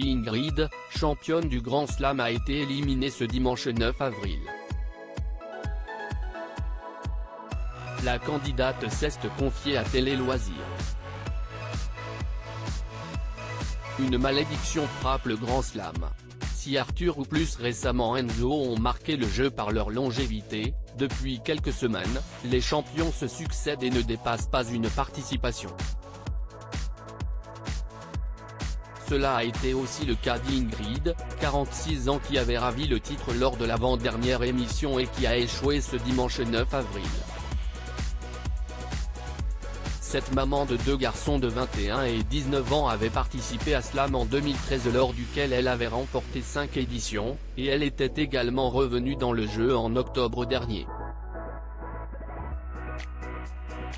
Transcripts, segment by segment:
Ingrid, championne du Grand Slam, a été éliminée ce dimanche 9 avril. La candidate s'est confiée à Télé Loisirs. Une malédiction frappe le Grand Slam. Si Arthur ou plus récemment Enzo ont marqué le jeu par leur longévité, depuis quelques semaines, les champions se succèdent et ne dépassent pas une participation. Cela a été aussi le cas d'Ingrid, 46 ans, qui avait ravi le titre lors de l'avant-dernière émission et qui a échoué ce dimanche 9 avril. Cette maman de deux garçons de 21 et 19 ans avait participé à Slam en 2013 lors duquel elle avait remporté 5 éditions, et elle était également revenue dans le jeu en octobre dernier.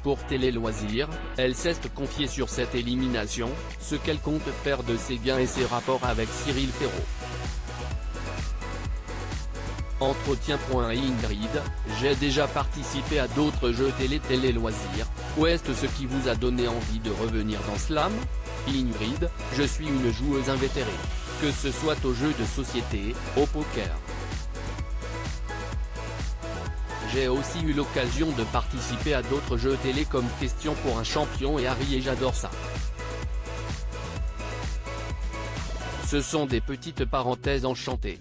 Pour Télé Loisirs, elle s'est confiée sur cette élimination, ce qu'elle compte faire de ses gains et ses rapports avec Cyril Ferraud. Entretien. Ingrid, j'ai déjà participé à d'autres jeux Télé Loisirs, est-ce ce qui vous a donné envie de revenir dans Slam? Ingrid, je suis une joueuse invétérée. Que ce soit aux jeux de société, au poker. J'ai aussi eu l'occasion de participer à d'autres jeux télé comme Question pour un champion et Harry, et j'adore ça. Ce sont des petites parenthèses enchantées.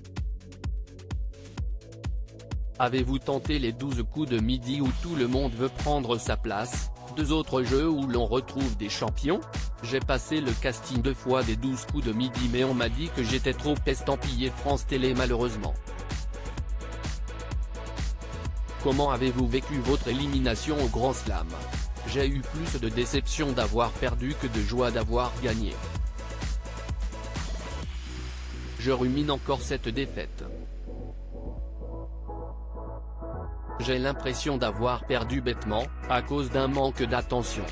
Avez-vous tenté les 12 coups de midi où tout le monde veut prendre sa place, 2 autres jeux où l'on retrouve des champions? J'ai passé le casting 2 fois des 12 coups de midi, mais on m'a dit que j'étais trop estampillé France Télé malheureusement. Comment avez-vous vécu votre élimination au Grand Slam? J'ai eu plus de déception d'avoir perdu que de joie d'avoir gagné. Je rumine encore cette défaite. J'ai l'impression d'avoir perdu bêtement, à cause d'un manque d'attention.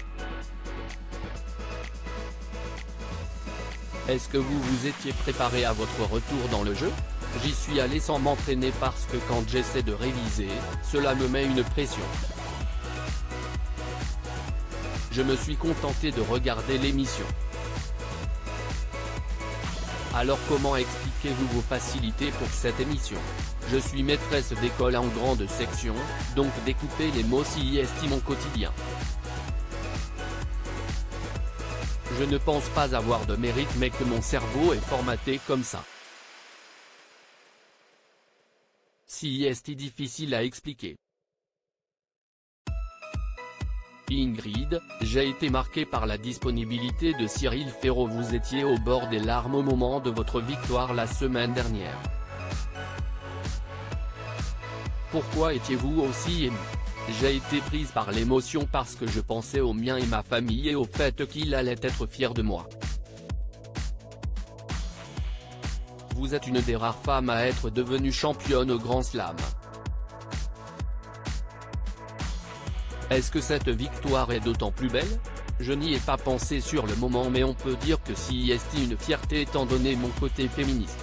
Est-ce que vous vous étiez préparé à votre retour dans le jeu? J'y suis allé sans m'entraîner parce que quand j'essaie de réviser, cela me met une pression. Je me suis contenté de regarder l'émission. Alors comment expliquez-vous vos facilités pour cette émission? Je suis maîtresse d'école en grande section, donc découper les mots CIST mon quotidien. Je ne pense pas avoir de mérite, mais que mon cerveau est formaté comme ça. CIST difficile à expliquer. Ingrid, j'ai été marqué par la disponibilité de Cyril Ferraud. Vous étiez au bord des larmes au moment de votre victoire la semaine dernière. Pourquoi étiez-vous aussi ému? J'ai été prise par l'émotion parce que je pensais aux miens et ma famille et au fait qu'il allait être fier de moi. Vous êtes une des rares femmes à être devenue championne au Grand Slam. Est-ce que cette victoire est d'autant plus belle? Je n'y ai pas pensé sur le moment, mais on peut dire que CIST une fierté étant donné mon côté féministe.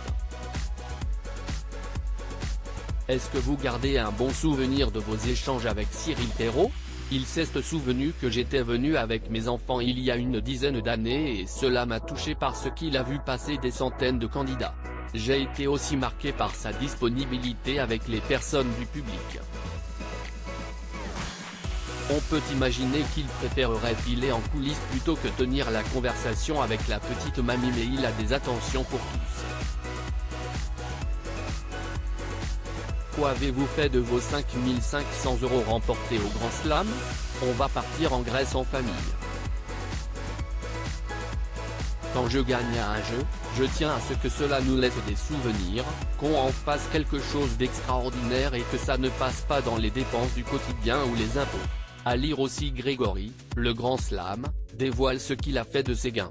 Est-ce que vous gardez un bon souvenir de vos échanges avec Cyril Ferraud? Il s'est souvenu que j'étais venu avec mes enfants il y a une dizaine d'années et cela m'a touché parce qu'il a vu passer des centaines de candidats. J'ai été aussi marqué par sa disponibilité avec les personnes du public. On peut imaginer qu'il préférerait filer en coulisses plutôt que tenir la conversation avec la petite mamie, mais il a des attentions pour tous. Qu'avez-vous fait de vos 5 500 € remportés au Grand Slam? On va partir en Grèce en famille. Quand je gagne à un jeu, je tiens à ce que cela nous laisse des souvenirs, qu'on en fasse quelque chose d'extraordinaire et que ça ne passe pas dans les dépenses du quotidien ou les impôts. À lire aussi. Grégory, le Grand Slam, dévoile ce qu'il a fait de ses gains.